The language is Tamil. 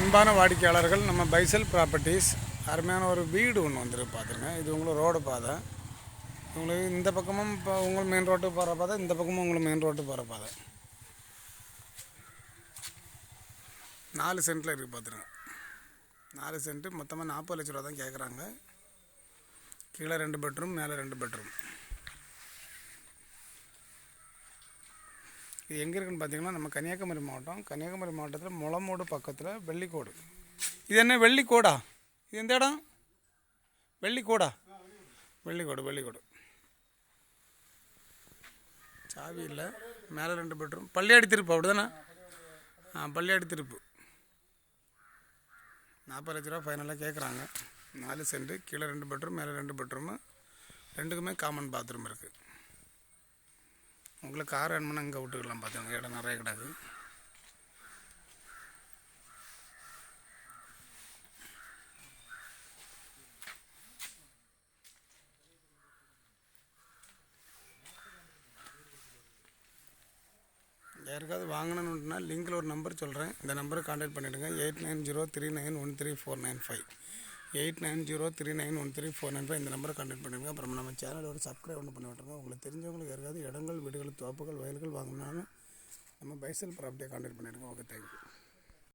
அன்பான வாடிக்கையாளர்கள், நம்ம பைசல் ப்ராப்பர்ட்டிஸ் அருமையான ஒரு வீடு ஒன்று வந்துருக்கு பார்த்துருங்க. இது உங்களுக்கு ரோடு பாதை. உங்களுக்கு இந்த பக்கமும் இப்போ உங்களுக்கு மெயின் ரோட்டுக்கு போகிற பாதை, இந்த பக்கமும் உங்களுக்கு மெயின் ரோட்டு போகிற பாதை. 4 சென்ட்டில் இருக்குது பார்த்துருங்க. 4 சென்ட்டு மொத்தமாக 40 லட்ச ரூபா தான் கேட்குறாங்க. கீழே 2 பெட்ரூம், மேலே 2 பெட்ரூம். இது எங்கே இருக்குன்னு பார்த்தீங்கன்னா, நம்ம கன்னியாகுமரி மாவட்டத்தில் முளமூடு பக்கத்தில் வெள்ளிக்கோடு. இது என்ன வெள்ளிக்கோடா? இது எந்த இடம்? வெள்ளிக்கோடா? வெள்ளிக்கோடு. சாவி இல்லை. மேலே 2 பெட்ரூம். பள்ளியாடி திருப்பு அப்படி தானே? பள்ளியாடி திருப்பு. 40 லட்ச ரூபா ஃபைனலாக கேட்குறாங்க. 4 சென்ட்டு, கீழே 2 பெட்ரூம், மேலே 2 பெட்ரூமு. 2க்குமே காமன் பாத்ரூம் இருக்குது. உங்களுக்கு கார் வேணும்னா இங்கே விட்டுக்கலாம். பார்த்துங்க, இடம் நிறைய கிடக்கு. யாருக்காவது வாங்கணுன்னா லிங்கில் ஒரு நம்பர் சொல்கிறேன். இந்த நம்பருக்கு கான்டாக்ட் பண்ணிவிடுங்க. 8903913495. 8903913495. இந்த நம்பரை கான்டாக்ட் பண்ணிவிடுங்க. அப்புறம் நம்ம சேனல் ஒரு சப்ஸ்கிரைப் ஒன்று பண்ணி விட்டுருங்க. உங்களுக்கு தெரிஞ்சவங்களுக்கு யாருக்காவது இடங்கள், வீடுகள், தோப்புகள், வயல்கள் வாங்கினாலும் நம்ம பைசல் ப்ராப்பர்ட்டியை கான்டாக்ட் பண்ணிவிடுங்க. Okay, thank you.